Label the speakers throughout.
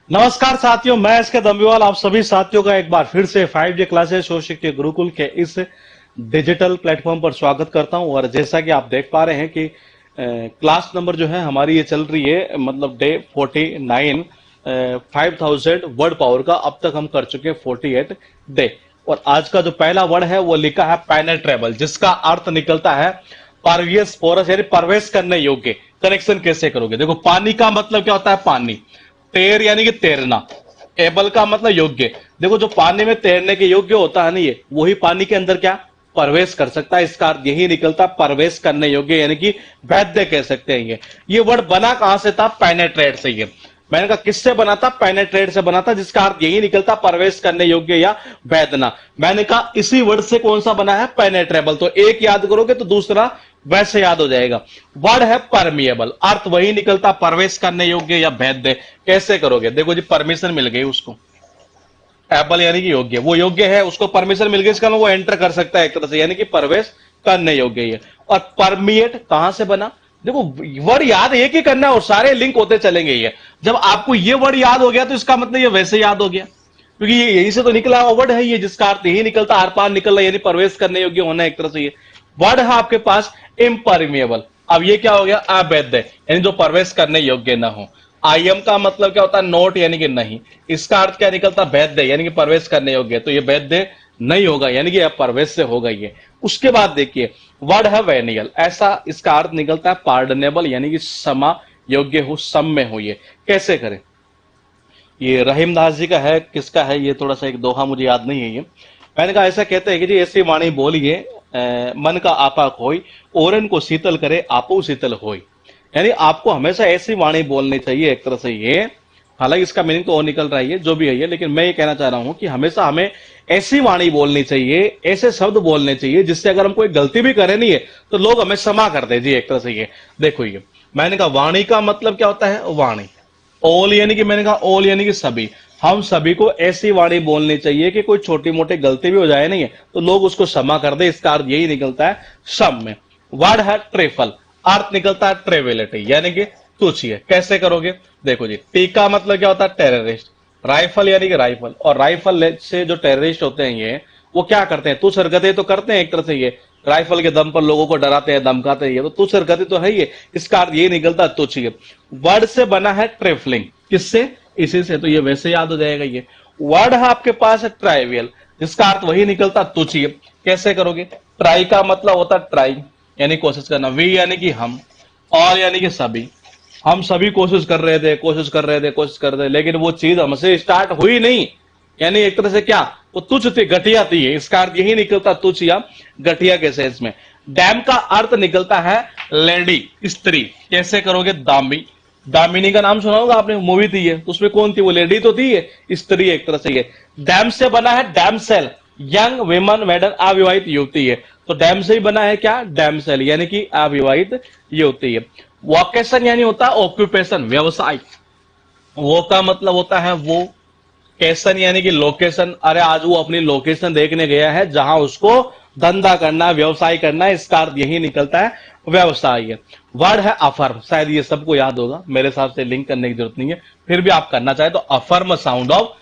Speaker 1: नमस्कार साथियों, मैं एसके दम्बीवाल आप सभी साथियों का एक बार फिर से 5G क्लासेस शिक्षक गुरुकुल के इस डिजिटल प्लेटफॉर्म पर स्वागत करता हूं। और जैसा कि आप देख पा रहे हैं कि क्लास नंबर जो है हमारी ये चल रही है, मतलब डे 49, 5000 वर्ड पावर का। अब तक हम कर चुके हैं 48 डे। और आज का जो पहला वर्ड है वो लिखा है पेनेट्रेबल, जिसका अर्थ निकलता है परवियस पोरस, यानी प्रवेश करने योग्य। कनेक्शन कैसे करोगे? देखो, पानी का मतलब क्या होता है? पानी। तैर यानी कि तैरना। एबल का मतलब योग्य। देखो, जो पानी में तैरने के योग्य होता है ना, ये वही पानी के अंदर क्या प्रवेश कर सकता है। इसका अर्थ यही निकलता है प्रवेश करने योग्य, यानी कि वैध कह सकते हैं। ये वर्ड बना कहां से था? पेनेट्रेट से। ये मैंने कहा किससे बना था? पेनेट्रेट से बना था, जिसका अर्थ यही निकलता प्रवेश करने योग्य या वैधना। मैंने कहा इसी वर्ड से कौन सा बना है? पेनेट्रेबल। तो एक याद करोगे तो दूसरा वैसे याद हो जाएगा। वर्ड है परमिएबल, अर्थ वही निकलता प्रवेश करने योग्य या वैध। कैसे करोगे? देखो जी, परमिशन मिल गई उसको। एबल यानी कि योग्य, वो योग्य है, उसको परमिशन मिल गई, इसका वो एंटर कर सकता है एक तरह से, यानी कि प्रवेश करने योग्य है। और परमिएट कहां से बना? देखो, वर्ड याद एक ही करना है और सारे लिंक होते चलेंगे। ये जब आपको ये वर्ड याद हो गया तो इसका मतलब ये वैसे याद हो गया, क्योंकि ये यहीं से तो निकला हुआ वर्ड है ये, जिसका अर्थ यही निकलता आर पार निकल रहा है, यानी प्रवेश करने योग्य होना एक तरह से। ये वर्ड है आपके पास इम्परमिएबल। अब ये क्या हो गया? अवैध, यानी जो प्रवेश करने योग्य ना हो। आई एम का मतलब क्या होता है? नोट, यानी कि नहीं। इसका अर्थ क्या निकलता? वैध, यानी कि प्रवेश करने योग्य। तो ये वैध नहीं होगा, यानी कि प्रवेश से होगा ये। उसके बाद देखिए, वर्ड है वेनियल। ऐसा इसका अर्थ निकलता है पार्डनेबल, यानी कि क्षमा योग्य हो, सम में हो। ये कैसे करें? ये रहीम दास जी का है, किसका है ये? थोड़ा सा एक दोहा मुझे याद नहीं है ये। मैंने कहा ऐसा कहते हैं कि जी, ऐसी वाणी बोलिए मन का आपा खोई, ओरन को शीतल करे आपो शीतल होई। यानी आपको हमेशा ऐसी वाणी बोलनी चाहिए एक तरह से। ये हालांकि इसका मीनिंग तो और निकल रहा है, जो भी है ये, लेकिन मैं ये कहना चाह रहा हूं कि हमेशा हमें ऐसी वाणी बोलनी चाहिए, ऐसे शब्द बोलने चाहिए जिससे अगर हम कोई गलती भी करें नहीं है तो लोग हमें क्षमा कर दे जी, एक तरह से। ये देखो, ये मैंने कहा वाणी का मतलब क्या होता है? वाणी। ऑल यानी कि, मैंने कहा ऑल यानी कि सभी। हम सभी को ऐसी वाणी बोलनी चाहिए कि कोई छोटी मोटी गलती भी हो जाए नहीं है तो लोग उसको क्षमा कर दे। इसका अर्थ यही निकलता है सम में। वर्ड है ट्रेफल, अर्थ निकलता है ट्रेविलिटी, यानी कि तुच्छ। कैसे करोगे? देखो जी, टी का मतलब क्या होता है? टेररिस्ट। राइफल यानी कि राइफल, और राइफल से जो टेररिस्ट होते हैं ये, वो क्या करते हैं? तुच्छ हरकतें तो करते हैं एक तरह से। ये राइफल के दम पर लोगों को डराते हैं, धमकाते हैं, ये तो तुच्छ हरकतें तो है। ये इसका अर्थ ये निकलता है तुच्छ। वर्ड से बना है ट्रेफलिंग, किससे? इसी से। तो ये वैसे याद हो जाएगा। ये वर्ड है आपके पास है ट्राइवियल, जिसका अर्थ वही निकलता तुच्छ। कैसे करोगे? ट्राई का मतलब होता ट्राई, यानी कोशिश करना। वी यानी कि हम, और यानी कि सभी। हम सभी कोशिश कर रहे थे, कोशिश कर रहे थे, कोशिश कर रहे थे, लेकिन वो चीज हमसे स्टार्ट हुई नहीं, यानी एक तरह से क्या, वो तुच्छ थी, घटिया थी। इसका अर्थ यही निकलता तुच्छ या घटिया के सेंस में। डैम का अर्थ निकलता है लेडी, स्त्री। कैसे करोगे? दामी। दामिनी का नाम सुना होगा आपने, मूवी थी ये, तो उसमें कौन थी? वो लेडी तो थी, ये स्त्री एक तरह से। ये डैम से बना है डैमसेल, यंग वेमन, मैडम, अविवाहित युवती है। तो डैम से ही बना है क्या? डैमसेल, यानी कि अविवाहित युवती है। वोकेशन यानी होता है ऑक्यूपेशन, व्यवसाय। वो का मतलब होता है वो। कैसन यानी कि लोकेशन। अरे आज वो अपनी लोकेशन देखने गया है जहां उसको धंधा करना, व्यवसाय करना है। इसका अर्थ यही निकलता है व्यवसाय। वर्ड है अफर्म, शायद ये सबको याद होगा, मेरे हिसाब से लिंक करने की जरूरत नहीं है, फिर भी आप करना चाहे तो अफर्म साउंड ऑफ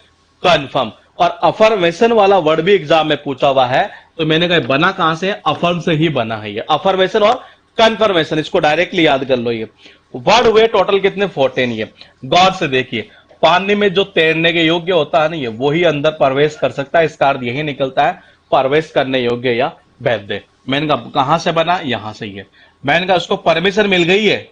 Speaker 1: कन्फर्म। और अफर्मेशन वाला वर्ड भी एग्जाम में पूछा हुआ है, तो मैंने कहा बना कहां से है? अफर्म से ही बना है ये। अफर्मेशन और कन्फर्मेशन, इसको डायरेक्टली याद कर लो। ये वर्ड हुए टोटल कितने? 14। ये गौर से देखिए, पानी में जो तैरने के योग्य होता है ना, ये वही अंदर प्रवेश कर सकता है। इसका अर्थ यही निकलता है प्रवेश करने योग्य या वैध। मैंने कहा कहां से बना? यहां से ही है। मैंने कहा उसको परमिशन मिल गई है,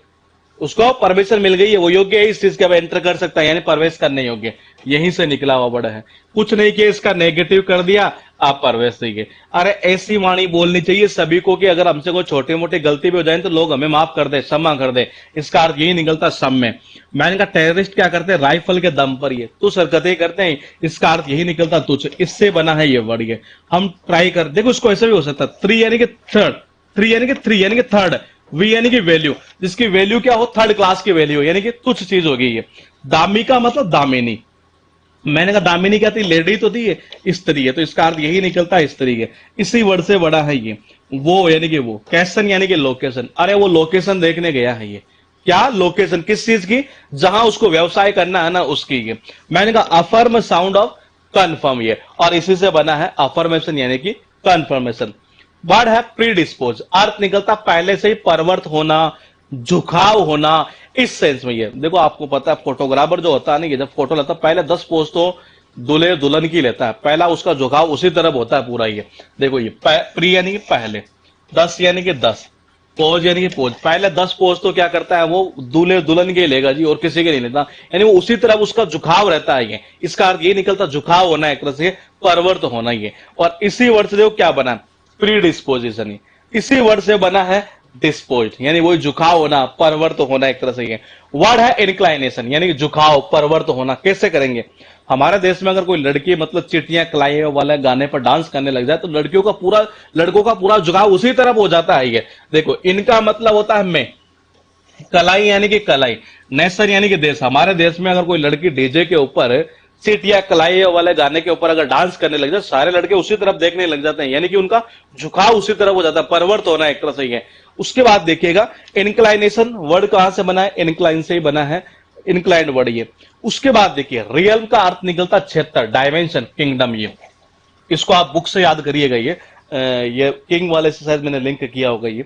Speaker 1: उसको परमिशन मिल गई है, वो योग्य है इस चीज के, अब एंटर कर सकता है, यानी प्रवेश करने योग्य। यहीं से निकला हुआ वर्ड है। कुछ नहीं किया, इसका नेगेटिव कर दिया, आप प्रवेश से। अरे ऐसी वाणी बोलनी चाहिए सभी को कि अगर हमसे कोई छोटी मोटी गलती भी हो जाए तो लोग हमें माफ कर दे, क्षमा कर दे। इसका अर्थ यही निकलता सम में। मैंने कहा टेररिस्ट क्या करते हैं? राइफल के दम पर ये तुच्छ हरकतें करते हैं। इसका अर्थ यही निकलता तुच्छ। इससे बना है ये वर्ड। ये हम ट्राई कर, देखो इसको ऐसे भी हो सकता है। थ्री यानी कि थर्ड, थ्री यानी कि थ्री यानी कि थर्ड, वी यानी कि वैल्यू, जिसकी वैल्यू क्या हो? थर्ड क्लास की वैल्यू, यानी कि तुच्छ चीज होगी ये। दामी का मतलब दामिनी। मैंने कहा दामिनी क्या थी? लेडी तो थी, ये स्त्री है, तो इसका अर्थ यही निकलता है स्त्री है। इसी वर्ड से बड़ा है ये। वो यानी कि वो। कैसन यानी कि लोकेशन। अरे वो लोकेशन देखने गया है ये, क्या लोकेशन, किस चीज की, जहां उसको व्यवसाय करना है ना उसकी। ये मैंने कहा अफर्म साउंड ऑफ कन्फर्म, ये और इसी से बना है अफर्मेशन यानी कि कन्फर्मेशन। वर्ड है प्री डिस्पोज, अर्थ निकलता पहले से ही परवर्त होना, झुकाव होना, इस सेंस में। ये देखो आपको पता है फोटोग्राफर जो होता है ना, जब फोटो लेता है पहले 10 पोज तो दूल्हे दुल्हन की लेता है, पहला उसका झुकाव उसी तरफ होता है पूरा। ये देखो ये प्री यानी कि पहले, 10 यानी कि 10, पोज यानी कि पोज, पहले 10 पोज तो क्या करता है वो दूल्हे दुल्हन के लेगा जी, और किसी के नहीं लेता, यानी वो उसी तरफ उसका झुकाव रहता है। ये इसका अर्थ ये निकलता झुकाव होना, एक तरह से परवर्त होना। ये और इसी वर्ड से देखो क्या बना, प्री डिस्पोजिशन, इसी वर्ड से बना है डिस्पोज, यानी वही झुकाव होना, परवर्त होना एक तरह से। ये वर्ड है इंक्लाइनेशन, यानी कि झुकाव परवर्त होना। कैसे करेंगे, हमारे देश में अगर कोई लड़की मतलब चिट्टियां कलाई वाले गाने पर डांस करने लग जाए तो लड़कों का पूरा झुकाव उसी तरफ हो जाता है। ये देखो इनका मतलब होता है मैं, कलाई यानी कि कलाई, नेशन यानी कि देश। हमारे देश में अगर कोई लड़की डीजे के ऊपर सीट या कलाई वाले गाने के ऊपर अगर डांस करने लग जाए, सारे लड़के उसी तरफ देखने लग जाते हैं, यानी कि उनका झुकाव उसी तरफ हो जाता है, परवर्त होना एक तरह से। है उसके बाद देखिएगा इंक्लाइनेशन वर्ड कहां से बना है, इंक्लाइन से ही बना है, इंक्लाइंड वर्ड। ये उसके बाद देखिए रियल्म का अर्थ निकलता क्षेत्र, डायमेंशन, किंगडम। ये इसको आप बुक से याद करिएगा। ये किंग वाले से शायद मैंने लिंक किया होगा। ये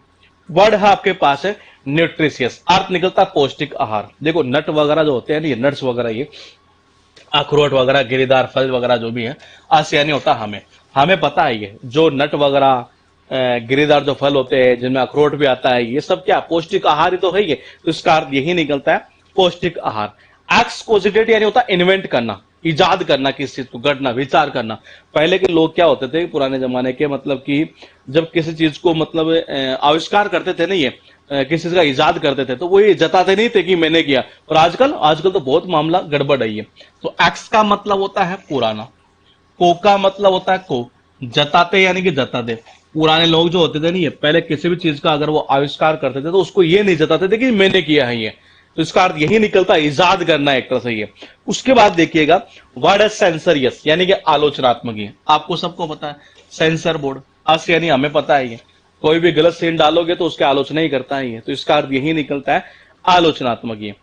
Speaker 1: वर्ड है आपके पास है न्यूट्रिशियस, अर्थ निकलता पौष्टिक आहार। देखो नट वगैरह जो होते हैं ना, ये नट्स वगैरह, ये अखरोट वगैरह, गिरीदार फल वगैरह जो भी है, आसियानी होता हमें पता है। ये जो नट वगैरह गिरीदार जो फल होते हैं जिनमें अखरोट भी आता है, ये सब क्या पौष्टिक आहार ही तो है। ये तो इसका अर्थ यही निकलता है पौष्टिक आहार। एक्सपोजिटेड यानी होता इन्वेंट करना, इजाद करना, किसी चीज को गढ़ना, विचार करना। पहले के लोग क्या होते थे पुराने जमाने के, मतलब कि जब किसी चीज को मतलब आविष्कार करते थे ना, ये किसी चीज का इजाद करते थे तो वो ये जताते नहीं थे कि मैंने किया। और आजकल तो बहुत मामला गड़बड़ है। ये तो एक्स का मतलब होता है पुराना, को का मतलब होता है को, जताते यानी कि जताते। पुराने लोग जो होते थे नहीं, ये पहले किसी भी चीज का अगर वो आविष्कार करते थे तो उसको ये नहीं जताते थे कि मैंने किया है। ये तो इसका अर्थ यही निकलता है इजाद करना एक तरह से। ये उसके बाद देखिएगा वर्ड है सेंसरियस, यानी कि आलोचनात्मक। ये आपको सबको पता है, सेंसर बोर्ड अस यानी हमें पता है। ये कोई भी गलत सीन डालोगे तो उसकी आलोचना ही करता है। ये तो इसका अर्थ यही निकलता है आलोचनात्मक। ये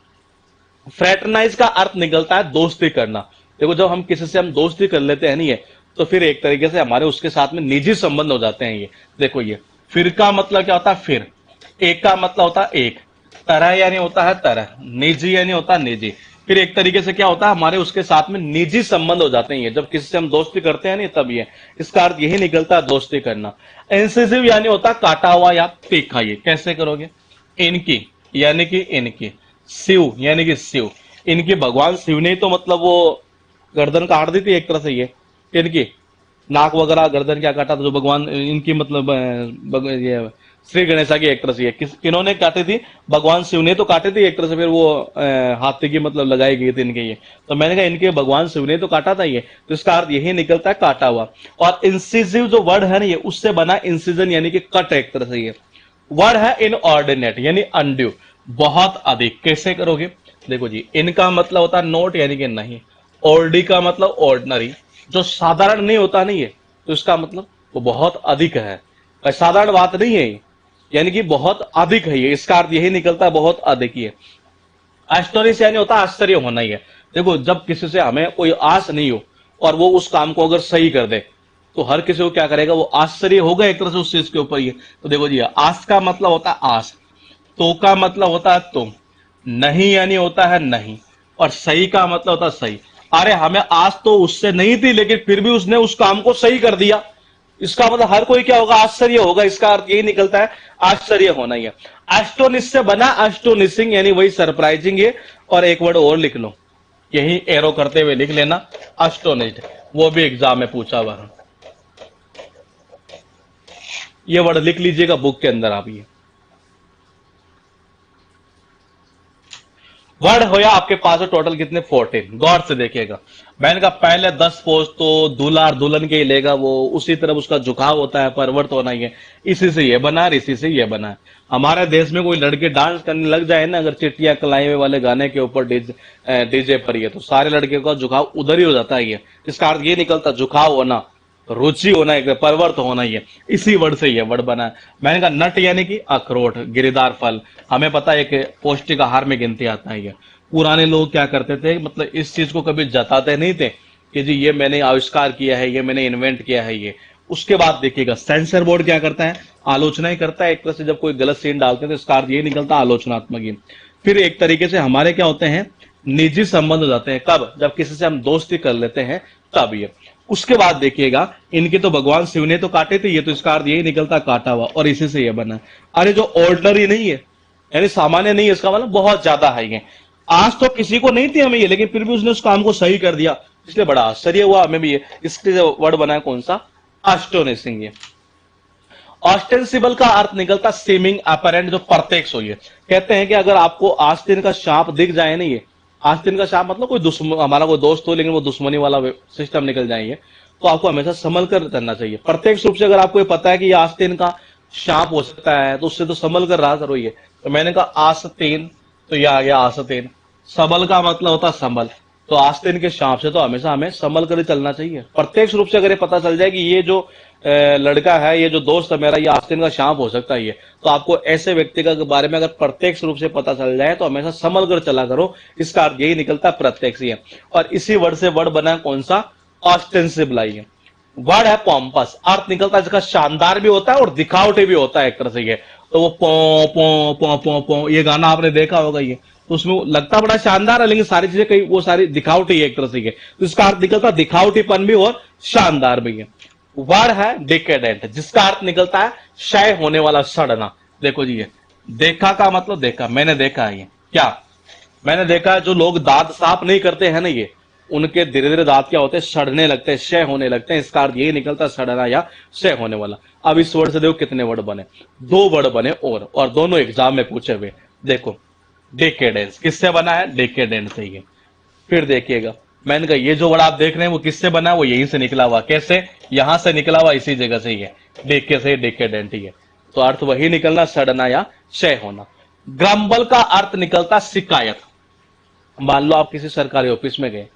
Speaker 1: फ्रेटरनाइज का अर्थ निकलता है दोस्ती करना। देखो जब हम किसी से हम दोस्ती कर लेते हैं नहीं, ये तो फिर एक तरीके से हमारे उसके साथ में निजी संबंध हो जाते हैं। ये देखो ये फिर का मतलब क्या होता है, फिर एक का मतलब होता है एक, तरह यानी होता है तरह, निजी यानी होता है निजी। फिर एक तरीके से क्या होता है हमारे उसके साथ में निजी संबंध हो जाते हैं। ये जब किसी से हम दोस्ती करते हैं नहीं तब ये इसका अर्थ यही निकलता है दोस्ती करना। इंसिसिव यानी होता है काटा हुआ या तीखा। ये कैसे करोगे, इनकी यानी कि इनकी, शिव यानी कि शिव, इनकी भगवान शिव ने तो मतलब वो गर्दन काट दी थी एक तरह से। ये इनकी नाक वगैरह गर्दन क्या काटा था जो भगवान इनकी मतलब ये श्री गणेशा की एक तरह से। ये किन्होंने काटी थी, भगवान शिव ने तो काटे थे एक तरह से। फिर वो हाथी की मतलब लगाई गई थी इनके। ये तो मैंने कहा इनके भगवान शिव ने तो काटा था। ये तो इसका अर्थ यही निकलता है काटा हुआ। और इंसिसिव जो वर्ड है ना, ये उससे बना इंसिजन यानी कि कट एक तरह से। ये वर्ड है इनऑर्डिनेट यानी अनड्यू, बहुत अधिक। कैसे करोगे, देखो जी इनका मतलब होता है नोट यानी कि नहीं, ऑर्डी का मतलब ऑर्डिनरी, जो साधारण नहीं होता नहीं है तो इसका मतलब वो बहुत अधिक है, साधारण बात नहीं है, यानी कि बहुत अधिक है। ये इसका अर्थ यही निकलता है बहुत अधिक। ही है एस्टोनिश यानी होता है आश्चर्य होना। ही है देखो जब किसी से हमें कोई आस नहीं हो और वो उस काम को अगर सही कर दे तो हर किसी को क्या करेगा, वो आश्चर्य होगा एक तरह से उस चीज के ऊपर। ये तो देखो जी आस का मतलब होता है आस, तो का मतलब होता है तुम, नहीं यानी होता है नहीं, और सही का मतलब होता है सही। अरे हमें आस तो उससे नहीं थी लेकिन फिर भी उसने उस काम को सही कर दिया, इसका मतलब हर कोई क्या होगा, आश्चर्य होगा। इसका अर्थ यही निकलता है आश्चर्य होना। ही है एस्टोनिश से बना एस्टोनिशिंग यानी वही सरप्राइजिंग। ये और एक वर्ड और लिख लो, यही एरो करते हुए लिख लेना एस्टोनिश्ड, वो भी एग्जाम में पूछा हुआ है। ये वर्ड लिख लीजिएगा बुक के अंदर आप। ये वर्ड होया आपके पास है टोटल कितने, 14। गौर से देखिएगा, मैंने कहा पहले 10 पोज तो दूल्हा और दुल्हन के ही लेगा, वो उसी तरफ उसका झुकाव होता है, परवर्त होना ही है। इसी से ये बना, इसी से ये बना। हमारे देश में कोई लड़के डांस करने लग जाए ना अगर चिट्टियां कलाई वाले गाने के ऊपर डीजे पर, ये तो सारे लड़के का झुकाव उधर ही हो जाता है। ये इसका अर्थ ये निकलता झुकाव होना, रुचि होना, एक परवर्त होना ही है, इसी वर्ड से ये वर्ड बना है। मैंने कहा नट यानी कि अखरोट, गिरीदार फल, हमें पता है कि पौष्टिक आहार में गिनती आता है ये। पुराने लोग क्या करते थे, मतलब इस चीज को कभी जताते नहीं थे कि जी ये मैंने आविष्कार किया है, ये मैंने इन्वेंट किया है ये। उसके बाद देखिएगा सेंसर बोर्ड क्या करता है, आलोचना ही करता है एक तरह से। जब कोई गलत सीन डालते हैं तो इसका अर्थ ये निकलता है आलोचनात्मक ही। फिर एक तरीके से हमारे क्या होते हैं, निजी संबंध हो जाते हैं, कब, जब किसी से हम दोस्ती कर लेते हैं तब ये। उसके बाद देखिएगा इनके तो भगवान शिव ने तो काटे थे, ये तो इसका अर्थ यही निकलता काटा हुआ, और इसी से ये बना। अरे जो ऑर्डिनरी नहीं है यानी सामान्य नहीं है, इसका मतलब बहुत ज्यादा है ये। आज तो किसी को नहीं थी हमें ये, लेकिन फिर भी उसने उस काम को सही कर दिया, इसलिए बड़ा आश्चर्य हुआ हमें भी ये। इसके वर्ड बना है कौन सा, एस्टोनिशिंग। ये ऑस्टेंसिबल का अर्थ निकलता सीमिंग अपरेंट, जो प्रत्यक्ष हो। ये कहते हैं कि अगर आपको आस्तीन का सांप दिख जाए ना, ये आस्तीन का सांप मतलब कोई दुश्मन, हमारा कोई दोस्त हो लेकिन वो दुश्मनी वाला सिस्टम निकल जाए, तो आपको हमेशा संभल कर करना चाहिए। प्रत्यक्ष रूप से अगर आपको पता है कि ये आस्तीन का सांप हो सकता है तो उससे तो संभल कर रहा करो ये। तो मैंने कहा आस्तीन, तो ये आ गया आस्तीन। सबल का मतलब होता संभल, तो आस्तीन के सांप से तो हमेशा हमें संभल कर ही चलना चाहिए। प्रत्यक्ष रूप से अगर ये पता चल जाए कि ये जो लड़का है, ये जो दोस्त है मेरा, ये आस्तीन का सांप हो सकता है ये, तो आपको ऐसे व्यक्ति के बारे में अगर प्रत्यक्ष रूप से पता चल जाए तो हमेशा संभल कर चला करो। इसका अर्थ यही निकलता प्रत्यक्ष ही है। और इसी वर्ड से वर्ड बना कौन सा, ऑस्टेंसिबल। है वर्ड है पॉम्पस, अर्थ निकलता है जिसका शानदार भी होता है और दिखावटी भी होता है एक तरह से ये। तो वो पो पो पो पो पो, ये गाना आपने देखा होगा ये, तो उसमें लगता बड़ा शानदार है लेकिन सारी चीजें कहीं वो सारी दिखावटी है एक तरह से ये। तो इसका अर्थ निकलता दिखावटीपन भी और शानदार भी है। वर्ड है डिकेडेंट, जिसका अर्थ निकलता है क्षय होने वाला, सड़ना। देखो जी ये देखा का मतलब देखा, मैंने देखा है ये, क्या मैंने देखा है, जो लोग दांत साफ नहीं करते हैं ना ये, उनके धीरे धीरे दांत क्या होते हैं, सड़ने लगते हैं, क्षय होने लगते हैं। इसका अर्थ यही निकलता है सड़ना या क्षय होने वाला। अब इस वर्ड से देखो कितने वर्ड बने, 2 वर्ड बने और दोनों एग्जाम में पूछे हुए। देखो डेकेडेंस किससे बना है, डेकेडेंट से ही। फिर देखिएगा मैंने कहा ये जो वर्ड आप देख रहे हैं वो किससे बना है, वो यहीं से निकला हुआ। कैसे, यहां से निकला हुआ, इसी जगह से ही है, डेके से डेकेडेंट ही है। तो अर्थ वही निकलना, सड़ना या क्षय होना। ग्रम्बल का अर्थ निकलता शिकायत। मान लो आप किसी सरकारी ऑफिस में गए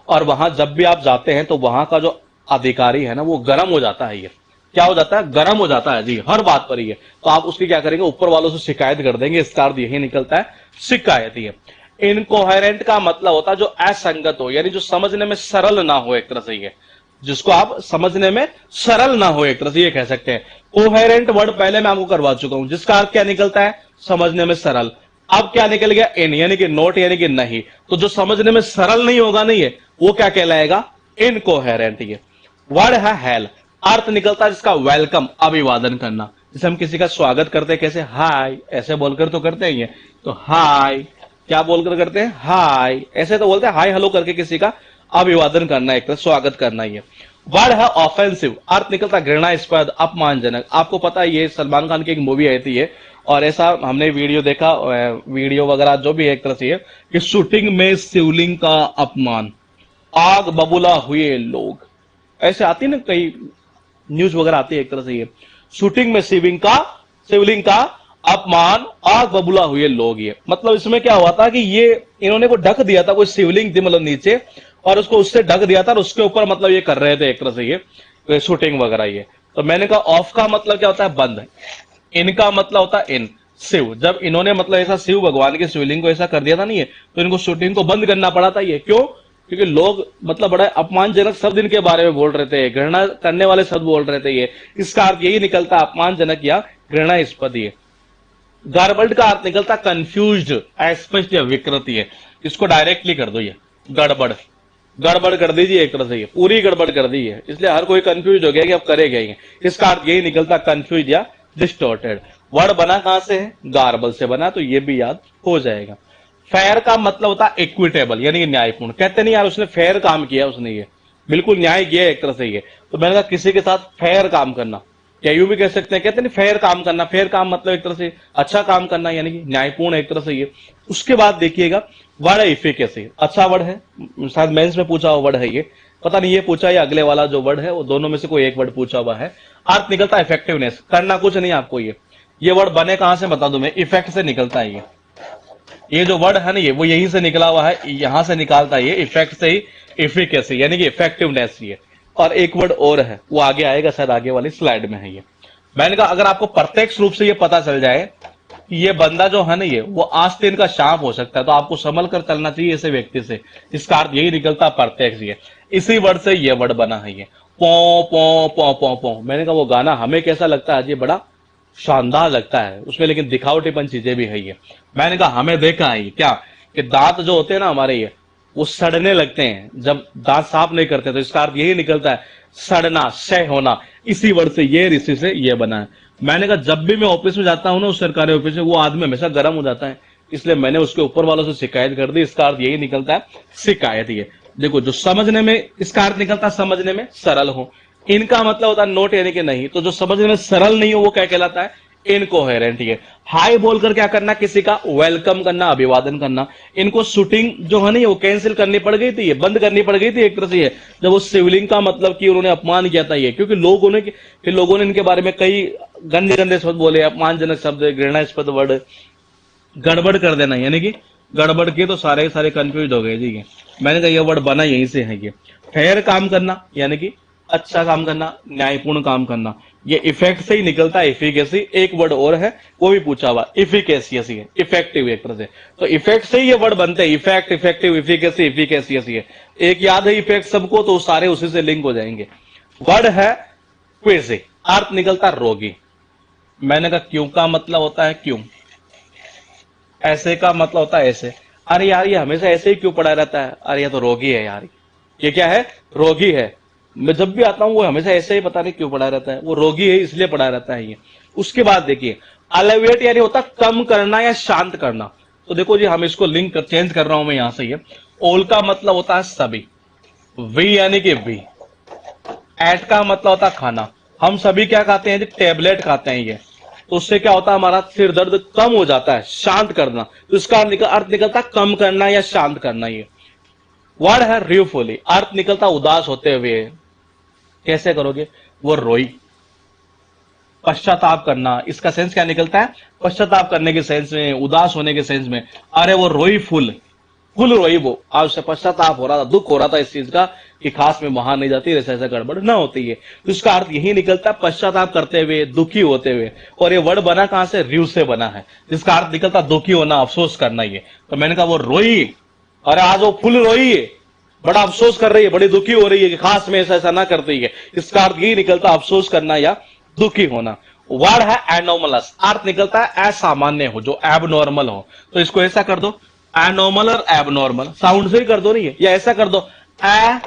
Speaker 1: और वहां जब भी आप जाते हैं तो वहां का जो अधिकारी है ना, वो गर्म हो जाता है। ये क्या हो जाता है, गर्म हो जाता है जी, हर बात पर ही है। तो आप उसकी क्या करेंगे, ऊपर वालों से शिकायत कर देंगे। इसका अर्थ यही निकलता है शिकायत ही है। इनकोहेरेंट का मतलब होता है जो असंगत हो, यानी जो समझने में सरल ना हो एक तरह से, ये जिसको आप समझने में सरल ना हो एक तरह से ये कह सकते हैं। कोहेरेंट वर्ड पहले मैं आपको करवा चुका हूं, जिसका अर्थ क्या निकलता है, समझने में सरल। अब क्या निकल गया, इन यानी कि नोट यानी कि नहीं। तो जो समझने में सरल नहीं होगा नहीं है, वो क्या कहलाएगा, इनकोहेरेंट। ये वर्ड है हेल, अर्थ निकलता है जिसका वेलकम, अभिवादन करना। जैसे हम किसी का स्वागत करते हैं कैसे, हाय, ऐसे बोलकर तो करते हैं ये, तो हाय क्या बोलकर करते हैं, हाय, ऐसे तो बोलते हैं हाय हेलो करके किसी का अभिवादन करना, एक तरह स्वागत करना। ये वर्ड है ऑफेंसिव, अर्थ निकलता घृणास्पद, अपमानजनक। आपको पता है ये सलमान खान की एक मूवी आई थी ये, और ऐसा हमने वीडियो देखा, वीडियो वगैरह जो भी एक तरह से कि शूटिंग में शिवलिंग का अपमान, आग बबूला हुए लोग, ऐसे आती ना कई न्यूज वगैरह आती है एक तरह से ये, शूटिंग में शिवलिंग का अपमान, आग बबूला हुए लोग। ये मतलब इसमें क्या हुआ था कि ये इन्होंने को ढक दिया था, कोई शिवलिंग थी मतलब नीचे, और उसको उससे ढक दिया था और उसके ऊपर मतलब ये कर रहे थे एक तरह से ये शूटिंग वगैरह ये। तो मैंने कहा ऑफ का मतलब क्या होता है, बंद। इनका मतलब होता है इन, शिव। जब इन्होंने मतलब ऐसा शिव भगवान के शिवलिंग को ऐसा कर दिया था नहीं है, तो इनको शूटिंग को बंद करना पड़ा था। ये क्यों, क्योंकि लोग मतलब बड़ा अपमानजनक शब्द इनके बारे में बोल रहे थे, घृणा करने वाले शब्द बोल रहे थे ये। इसका अर्थ यही निकलता अपमानजनक या घृणास्पद। ये गार्बल्ड का अर्थ निकलता कंफ्यूज्ड, अस्पष्ट या विकृत। है इसको डायरेक्टली कर दो, ये गड़बड़ कर दीजिए एक तरह से, ये पूरी गड़बड़ कर दी है, इसलिए हर कोई कंफ्यूज हो गया कि अब करे गए। इसका अर्थ यही निकलता कंफ्यूज या डिस्टॉर्टेड। वर्ड बना कहां से है, गार्बल से बना, तो ये भी याद हो जाएगा। फेयर का मतलब होता है इक्विटेबल, यानी कि न्यायपूर्ण। कहते नहीं यार उसने फेयर काम किया, उसने ये बिल्कुल न्याय किया एक तरह से ये। तो मैंने कहा किसी के साथ फेयर काम करना, क्या यूं भी कह सकते हैं, कहते नहीं फेयर काम करना, फेयर काम मतलब एक तरह से अच्छा काम करना, यानी कि न्यायपूर्ण एक तरह से ये। उसके बाद देखिएगा वर्ड है इफिकेसी, अच्छा वर्ड है, शायद मेंस में पूछा हुआ वर्ड है ये, पता नहीं ये पूछा या अगले वाला जो वर्ड है, वो दोनों में से कोई एक वर्ड पूछा हुआ है। अर्थ निकलता है इफेक्टिवनेस, करना कुछ नहीं आपको। ये वर्ड बने कहां से बता दूं मैं, इफेक्ट से निकलता है ये जो वर्ड है ना ये, वो यहीं से निकला हुआ है, यहां से निकालता है ये इफेक्ट से ही इफिकेसी, यानी कि इफेक्टिवनेस। ये और एक वर्ड और है, वो आगे आएगा, शायद आगे वाली स्लाइड में है ये। मैंने कहा अगर आपको प्रत्यक्ष रूप से ये पता चल जाए कि ये बंदा जो है ना, ये वो आस्तीन का सांप हो सकता है, तो आपको संभल कर चलना चाहिए ऐसे व्यक्ति से। इसका अर्थ यही निकलता है प्रत्यक्ष। ये इसी वर्ड से ये वर्ड बना है ये, पो पो पो पो पो। मैंने कहा वो गाना हमें कैसा लगता है, ये बड़ा शानदार लगता है उसमें, लेकिन दिखावटीपन चीजें भी है ये। मैंने कहा हमें देखा है क्या कि दांत जो होते हैं ना हमारे, ये वो सड़ने लगते हैं जब दांत साफ नहीं करते, तो इसका अर्थ यही निकलता है सड़ना, क्षय होना। इसी वर्ड से ये, इसी से ये बना है। मैंने कहा जब भी मैं ऑफिस में जाता हूं ना, उस सरकारी ऑफिस में, वो आदमी हमेशा गर्म हो जाता है, इसलिए मैंने उसके ऊपर वालों से शिकायत कर दी। इसका अर्थ यही निकलता है शिकायत। ये देखो, जो समझने में इसका अर्थ निकलता है समझने में सरल हो, इनका मतलब होता है नोट यानी कि नहीं। तो जो समझने में सरल नहीं हो वो क्या कहलाता है, इनकोहेरेंट। ये हाई बोलकर क्या करना, किसी का वेलकम करना, अभिवादन करना। इनको शूटिंग जो है ना वो कैंसिल करनी पड़ गई थी, ये बंद करनी पड़ गई थी एक तरह से, ये जब वो शिवलिंग का मतलब कि उन्होंने अपमान किया था ये, क्योंकि लोगों ने इनके बारे में कई गंदे गंदे शब्द बोले, अपमानजनक शब्द, घृणास्पद वर्ड, गड़बड़ कर देना, यानी कि गड़बड़ की तो सारे सारे कंफ्यूज हो गए जी ये। मैंने कहा ये वर्ड बना यहीं से है ये। फेयर काम करना यानी कि अच्छा काम करना, न्यायपूर्ण काम करना, ये इफेक्ट से ही निकलता है इफिकेसी। एक वर्ड और है वो भी पूछा हुआ, इफिकेसियस है, इफेक्टिव एक तरह से। तो इफेक्ट से ही ये वर्ड बनते हैं, इफेक्ट, इफेक्टिव, इफिकेसी, इफिकेसियस। ये एक याद है इफेक्ट सबको, तो सारे उसी से लिंक हो जाएंगे। वर्ड है क्विजी, अर्थ निकलता रोगी। मैंने कहा क्यों का मतलब होता है क्यों, ऐसे का मतलब होता है ऐसे। अरे यार ये हमेशा ऐसे ही क्यों पड़ा रहता है, अरे ये तो रोगी है यार, ये क्या है, रोगी है। मैं जब भी आता हूं वो हमेशा ऐसे ही पता नहीं क्यों पड़ा रहता है, वो रोगी है इसलिए पड़ा रहता है ये। उसके बाद देखिए अलेवेट यानी होता कम करना या शांत करना। तो देखो जी हम इसको लिंक चेंज कर रहा हूं मैं यहां से। ये ऑल का मतलब होता है सभी, वी यानी कि वी। एट का मतलब होता है खाना, हम सभी क्या खाते हैं जी, टेबलेट खाते हैं ये। तो उससे क्या होता है, हमारा सिर दर्द कम हो जाता है, शांत करना। तो इसका अर्थ निकलता है कम करना या शांत करना। ये वर्ड है रिवफुली, अर्थ निकलता उदास होते हुए। कैसे करोगे, वो रोई। पश्चाताप करना, इसका सेंस क्या निकलता है, पश्चाताप करने के सेंस में, उदास होने के सेंस में। अरे वो रोई फुल, फुल रोई वो, आज उससे पश्चाताप हो रहा था, दुख हो रहा था इस चीज का कि खास में वहां नहीं जाती, ऐसा ऐसा गड़बड़ ना होती है। तो इसका अर्थ यही निकलता है पश्चाताप करते हुए, दुखी होते हुए। और ये वर्ड बना कहां से, रिव से बना है, जिसका अर्थ निकलता दुखी होना, अफसोस करना। ये तो मैंने कहा वो रोई, अरे आज वो फुल रोई है, बड़ा अफसोस कर रही है, बड़ी दुखी हो रही है कि खास में ऐसा ऐसा ना करती है। इसका अर्थ यही निकलता अफसोस करना या दुखी होना। वर्ड है एनोमलस, अर्थ निकलता है असामान्य हो, जो एबनॉर्मल हो। तो इसको ऐसा कर दो, एनॉर्मल और एबनॉर्मल, साउंड से ही कर दो नहीं है, या ऐसा कर दो ए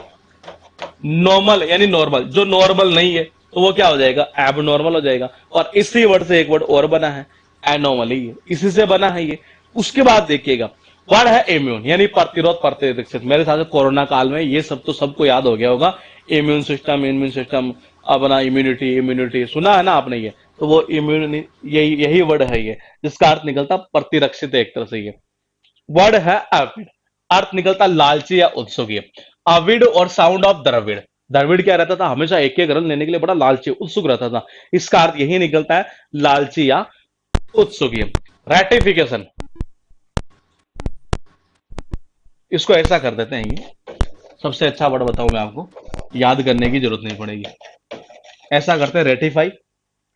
Speaker 1: नॉर्मल यानी नॉर्मल, जो नॉर्मल नहीं है तो वो क्या हो जाएगा, एबनॉर्मल हो जाएगा। और इसी वर्ड से एक वर्ड और बना है, एनोमली, इसी से बना है ये। उसके बाद देखिएगा वर्ड है इम्यून यानी प्रतिरोध, प्रतिरक्षित। मेरे हिसाब से कोरोना काल में ये सब तो सबको याद हो गया होगा, इम्यून सिस्टम, अपना इम्यूनिटी, इम्यूनिटी सुना है ना आपने ये। तो वो इम्यून, यही वर्ड है ये, जिसका अर्थ निकलता प्रतिरक्षित एक तरह से। ये वर्ड है अविड, अर्थ निकलता लालची या उत्सुक। अविड और साउंड ऑफ द्रविड़, द्रविड़ क्या रहता था, हमेशा एक एक रन लेने के लिए बड़ा लालची उत्सुक रहता था। इसका अर्थ यही निकलता है लालची या उत्सुक। रेटिफिकेशन, इसको ऐसा कर देते हैं, ये सबसे अच्छा वर्ड बताऊं मैं आपको, याद करने की जरूरत नहीं पड़ेगी। ऐसा करते हैं रेटिफाई,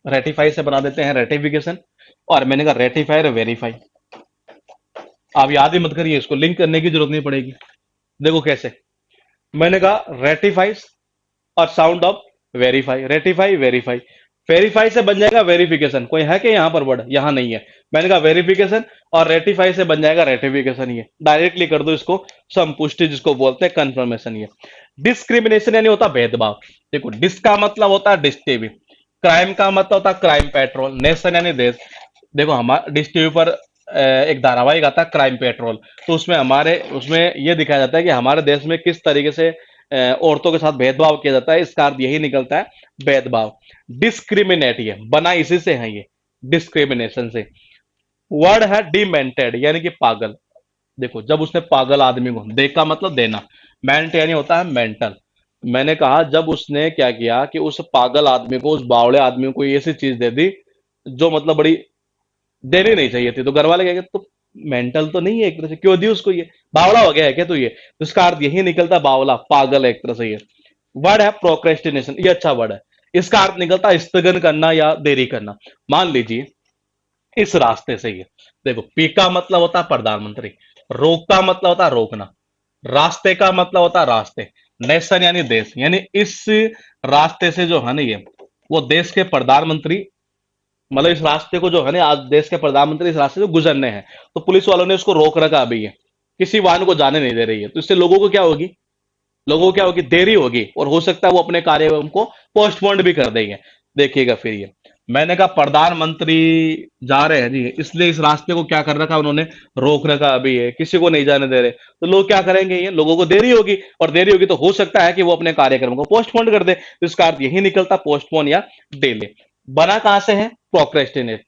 Speaker 1: रेटिफाई से बना देते हैं रेटिफिकेशन। और मैंने कहा रेटिफाई और वेरीफाई, आप याद ही मत करिए, इसको लिंक करने की जरूरत नहीं पड़ेगी। देखो कैसे, मैंने कहा रेटिफाइज और sound of verify, ratify verify, verify से बन जाएगा वेरिफिकेशन। कोई है कि यहां पर वर्ड, यहां नहीं है। मैंने कहा वेरिफिकेशन और रेटिफाई से बन जाएगा रेटिफिकेशन। ये डायरेक्टली कर दो इसको, संपुष्टि जिसको बोलते हैं, कंफर्मेशन। ये डिस्क्रिमिनेशन यानी होता भेदभाव। देखो डिस का मतलब होता है डिश टीवी, क्राइम का मतलब होता है क्राइम पेट्रोल, नेशन यानी देश। देखो हमारा डिश टीवी पर एक धारावाहिक आता है क्राइम पेट्रोल, तो उसमें यह दिखाया जाता है कि हमारे देश में किस तरीके से औरतों के साथ भेदभाव किया जाता है। इसका अर्थ यही निकलता है भेदभाव। डिस्क्रिमिनेट ये बना इसी से है, ये डिस्क्रिमिनेशन से। वर्ड है डिमेंटेड यानी कि पागल। देखो जब उसने पागल आदमी को, दे का मतलब देना, मेंट यानी होता है मेंटल। मैंने कहा जब उसने क्या किया कि उस पागल आदमी को, उस बावड़े आदमी को ऐसी चीज दे दी जो मतलब बड़ी देनी नहीं चाहिए थी, तो घर वाले कहेंगे तो मेंटल तो नहीं है एक तरह से, क्यों दी उसको, ये बावड़ा हो गया है क्या, तो ये तो इसका अर्थ यही निकलता बावला, पागल एक तरह से। ये वर्ड है प्रोक्रेस्टिनेशन, ये अच्छा वर्ड है। इसका अर्थ निकलता है स्थगन करना या देरी करना। मान लीजिए इस रास्ते से ये, देखो पी का मतलब होता है प्रधानमंत्री, रोक का मतलब होता है रोकना, रास्ते का मतलब होता है रास्ते, नेशन यानी देश, यानी इस रास्ते से जो है ना ये, वो देश के प्रधानमंत्री, मतलब इस रास्ते को जो है ना आज देश के प्रधानमंत्री इस रास्ते से गुजरने हैं, तो पुलिस वालों ने उसको रोक रखा अभी है, किसी वाहन को जाने नहीं दे रही है, तो इससे लोगों को क्या होगी, लोगों को क्या होगी, देरी होगी, और हो सकता है वो अपने कार्यक्रम को पोस्टपोन भी कर देंगे। देखिएगा फिर ये, मैंने कहा प्रधानमंत्री जा रहे हैं जी, इसलिए इस रास्ते को क्या कर रखा उन्होंने, रोक रखा अभी है, किसी को नहीं जाने दे रहे, तो लोग क्या करेंगे, ये लोगों को देरी होगी, और देरी होगी तो हो सकता है कि वो अपने कार्यक्रम को पोस्टपोन कर दे, तो इसका अर्थ यही निकलता पोस्टपोन या डिले। बना कहां से है, प्रोक्रेस्टिनेट।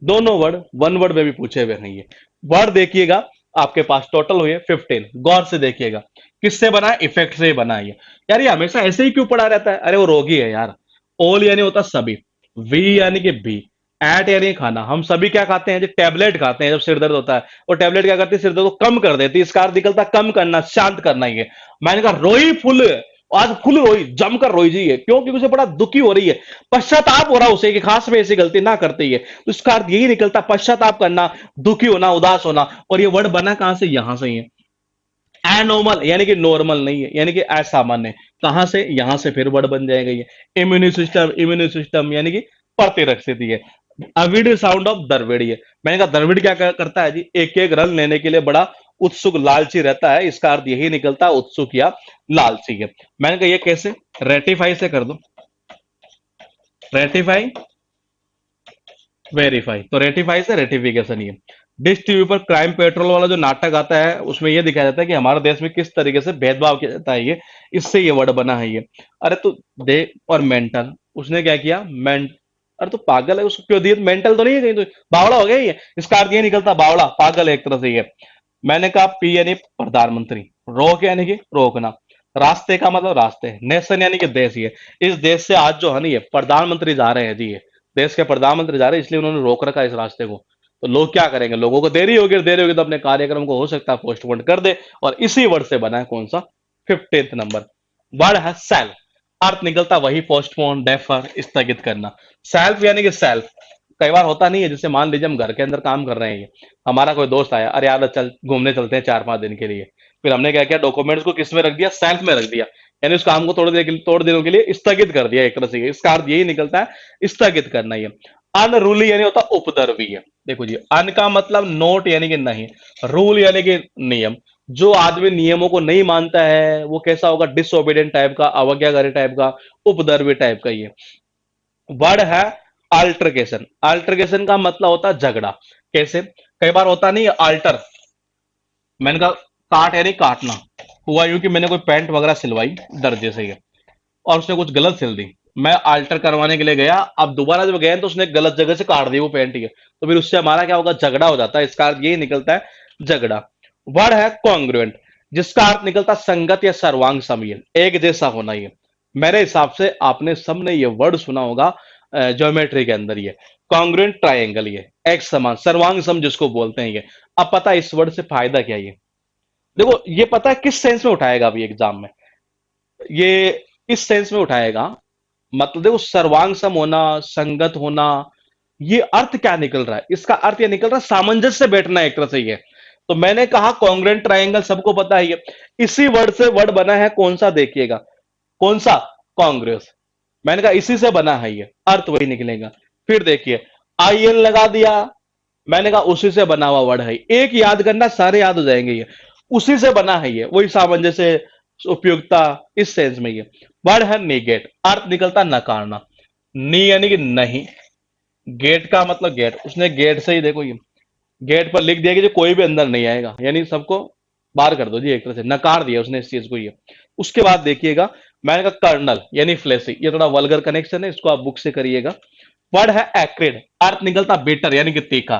Speaker 1: दोनों वर्ड वन वर्ड में भी पूछे हुए हैं ये वर्ड। देखिएगा आपके पास टोटल हुए 15, गौर से देखिएगा किससे बना है, इफेक्ट से बना है ये। यार ये हमेशा ऐसे ही क्यों पड़ा रहता है, अरे वो रोगी है यार। ऑल यानी होता सभी, वी यानी कि बी, एट यानी खाना, हम सभी क्या खाते हैं, जब टैबलेट खाते हैं जब सिर दर्द होता है, और टैबलेट क्या करती है, सिर दर्द को कम कर देती है, इसका अर्थ निकलता कम करना, शांत करना ही है। मैंने कहा रोई फुल, आज फुल रोई, जमकर रोई जी है, क्यों, क्योंकि उसे बड़ा दुखी हो रही है, पश्चाताप हो रहा है उसे कि खास में ऐसी गलती ना करती है, तो इसका अर्थ यही निकलता पश्चाताप करना, दुखी होना, उदास होना। और ये वर्ड बना कहां से, यहां से ही है। एनोमल यानी कि नॉर्मल नहीं है, यानी कि असामान्य, कहां से, यहां से फिर वर्ड बन जाएगा ये। इम्यूनि सिस्टम यानी कि प्रतिरक्षित है। अविड साउंड ऑफ दरविड़, ये मैंने कहा दरविड़ क्या करता है जी, एक एक रन लेने के लिए बड़ा उत्सुक लालची रहता है, इसका अर्थ यही निकलता है उत्सुक या लालची है। मैंने कहा ये कैसे, रेटिफाई से कर दो, रेटिफाई वेरीफाई, तो रेटिफाई से रेटिफिकेशन ही है। डिश टीवी पर क्राइम पेट्रोल वाला जो नाटक आता है उसमें यह दिखाया जाता है कि हमारे देश में किस तरीके से भेदभाव किया जाता है, ये इससे ये वर्ड बना है ये। अरे तो दे, और मेंटल, उसने क्या किया, अरे तो पागल है, उसको क्यों दिया, मेंटल तो नहीं है कहीं, तो बावड़ा हो गया ये, इसका अर्थ ये निकलता बावड़ा, पागल है एक तरह से ये। मैंने कहा पी यानी प्रधानमंत्री, रोक यानी कि रोकना, रास्ते का मतलब रास्ते, नेशन यानी कि देश, ये इस देश से आज जो है ना ये प्रधानमंत्री जा रहे हैं जी, ये देश के प्रधानमंत्री जा रहे हैं, इसलिए उन्होंने रोक रखा है इस रास्ते को। तो लोग क्या करेंगे, लोगों को देरी होगी, देरी होगी तो अपने कार्यक्रम को हो सकता है पोस्टपोन कर दे, और इसी वर्ड से बना है कौन सा, 15th नंबर वर्ड है सेल्फ। अर्थ निकलता वही पोस्टपोन, डेफर, स्थगित करना। सेल्फ यानी कि सेल्फ, कई बार होता नहीं है, जैसे मान लीजिए हम घर के अंदर काम कर रहे हैं, हमारा कोई दोस्त आया, अरे यार चल घूमने चलते हैं 4-5 दिन के लिए, फिर हमने क्या किया, डॉक्यूमेंट्स को किस में रख दिया, सेल्फ में रख दिया, यानी उस काम को थोड़े दिनों के लिए स्थगित कर दिया एक तरह से। इसका अर्थ यही निकलता है स्थगित करना ही है। अनरूली यानी होता उपद्रवी है। देखो जी, अन का मतलब नोट यानी कि नहीं, रूल यानी कि नियम। जो आदमी नियमों को नहीं मानता है वो कैसा होगा, डिसओबीडियंट टाइप का, अवज्ञाकारी टाइप का, उपद्रवी टाइप का। ये वर्ड है अल्टरकेशन। अल्टरकेशन का मतलब होता है झगड़ा। कैसे, कई बार होता नहीं है अल्टर, मैंने कहा काट यानी काटना, हुआ यूं कि मैंने कोई पैंट वगैरह सिलवाई दर्जे से ही, और उसने कुछ गलत सिल दी, मैं अल्टर करवाने के लिए गया, अब दोबारा जब गए तो उसने गलत जगह से काट दी वो पैंट ही है, तो फिर उससे हमारा क्या होगा, झगड़ा हो जाता है। इसका अर्थ यही निकलता है झगड़ा। वर्ड है कॉन्ग्रुएंट, जिसका अर्थ निकलता संगत या सर्वांग सममिल, एक जैसा होना। ही मेरे हिसाब से आपने सबने ये वर्ड सुना होगा ज्योमेट्री के अंदर, ये कॉन्ग्रुएंट ट्रायंगल, ये एक समान, सर्वांग सम जिसको बोलते हैं। ये अब पता है इस वर्ड से फायदा क्या है, ये देखो, ये पता है किस सेंस में उठाएगा अभी एग्जाम में, ये इस सेंस में उठाएगा, मतलब देखो सर्वांग सम होना, संगत होना, ये अर्थ क्या निकल रहा है, इसका अर्थ ये निकल रहा है सामंजस्य से बैठना एक तरह से। ये तो मैंने कहा कॉन्ग्रुएंट ट्रायंगल सबको पता है, ये इसी वर्ड से वर्ड बना है कौन सा, देखिएगा कौन सा, कांग्रेस। मैंने कहा इसी से बना है, ये अर्थ वही निकलेगा। फिर देखिए आई एन लगा दिया, मैंने कहा उसी से बना हुआ वर्ड है, एक याद करना सारे याद हो जाएंगे, ये उसी से बना है, ये वही सामंजस्य, उपयुक्ता, इस सेंस में। ये वर्ड है निगेट, अर्थ निकलता नकारना, नी यानी कि नहीं, गेट का मतलब गेट, उसने गेट से ही, देखो ये गेट पर लिख दिया कि जो कोई भी अंदर नहीं आएगा, यानी सबको बाहर कर दो जी, एक तरह से नकार दिया उसने इस चीज को। ये उसके बाद देखिएगा मैंने कहा कर्नल यानी फ्लेसी, ये थोड़ा वल्गर कनेक्शन है, इसको आप बुक से करिएगा। वर्ड है एक्रिड, अर्थ निकलता बेटर यानी कि तीखा।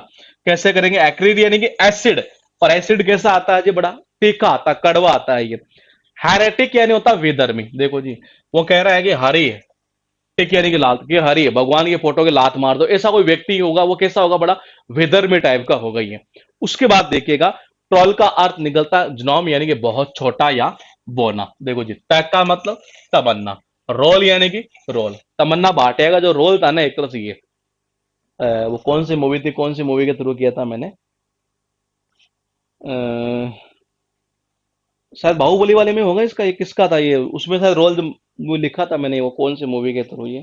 Speaker 1: कैसे करेंगे, एक्रिड यानी कि एसिड, और एसिड कैसा आता है जी, बड़ा तीखा आता, कड़वा आता है ये। हेरेटिक यानी होता विधर्मी, देखो जी वो कह रहा है कि हरी है, टिक यानी कि लाल, कि हरी है, भगवान की फोटो के लात मार दो, ऐसा कोई व्यक्ति होगा वो कैसा होगा, बड़ा विधर्मी टाइप का होगा ये। उसके बाद देखिएगा ट्रॉल का अर्थ निकलता जनोम यानी कि बहुत छोटा या बोना। देखो जी, तक का मतलब तमन्ना, रोल यानी कि रोल, तमन्ना भाटिया का जो रोल था ना एक तरह से ये वो कौन सी मूवी थी, कौन सी मूवी के थ्रू किया था मैंने, अ, शायद बाहुबली वाले में होगा इसका, ये किसका था ये, उसमें शायद रोल वो लिखा था मैंने, वो कौन सी मूवी के थ्रू ये।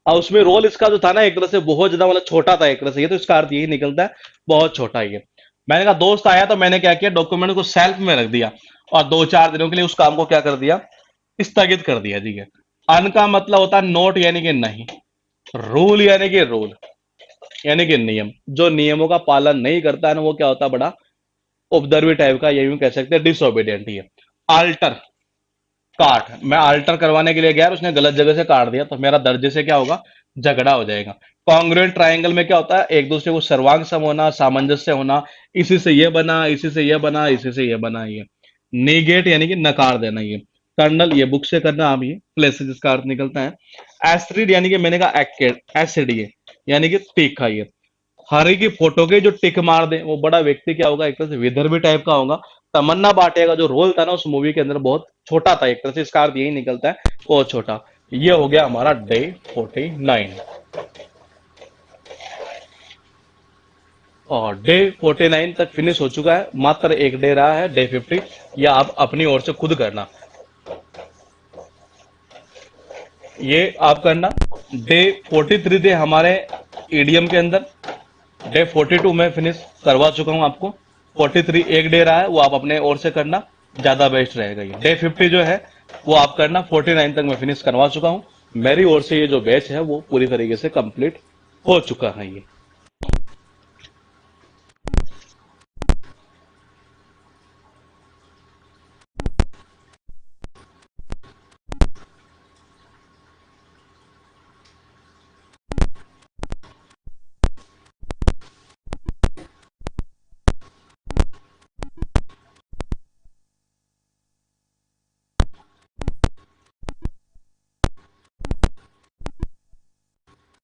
Speaker 1: हाँ, उसमें रोल इसका जो था ना एक तरह से बहुत ज्यादा मतलब छोटा था एक तरह से, ये तो इसका अर्थ यही निकलता है, बहुत छोटा ही है। मैंने कहा दोस्त आया तो मैंने क्या किया, डॉक्यूमेंट को सेल्फ में रख दिया और 2-4 दिनों के लिए उस काम को क्या कर दिया, स्थगित कर दिया। ठीक है। अन का मतलब होता है नोट यानी कि नहीं, रूल यानी कि रूल यानी कि नियम, जो नियमों का पालन नहीं करता है ना वो क्या होता है, बड़ा उपद्रवी टाइप का, ये यूं कह सकते हैं डिसोबीडियंट ही है। आल्टर, काट, मैं आल्टर करवाने के लिए गया और उसने गलत जगह से काट दिया तो मेरा दर्जे से क्या होगा, झगड़ा हो जाएगा। कॉन्ग्रुएंट ट्रायंगल में क्या होता है, एक दूसरे को सर्वांग सम होना, सामंजस्य होना, इसी से ये बना, इसी से ये बना, इसी से ये बना, ये निगेट यानी कि नकार देना, ये कर्नल, ये बुक से करना आप, ये प्लेस से जिसका अर्थ निकलता है। एसिड यानी कि मैंने कहा एसिड, ये यानी कि तीखा, ये हरी की फोटो के जो टिक मार दे वो बड़ा व्यक्ति क्या होगा, एक तरह से विदर्भी टाइप का होगा। तमन्ना भाटिया का जो रोल था ना उस मूवी के अंदर बहुत छोटा था, एक तरह से इसका अर्थ यही निकलता है, बहुत छोटा। ये हो गया हमारा डे 49। और डे 49 तक फिनिश हो चुका है, मात्र एक डे रहा है, डे 50। या आप अपनी ओर से खुद करना, ये आप करना। डे 43 थे हमारे ईडीएम के अंदर, डे 42 में फिनिश करवा चुका हूं आपको। 43 एक डे रहा है, वो आप अपने ओर से करना, ज्यादा बेस्ट रहेगा। ये डे 50 जो है वो आप करना, 49 तक मैं फिनिश करवा चुका हूं। मेरी ओर से ये जो बैच है वो पूरी तरीके से कंप्लीट हो चुका है ये।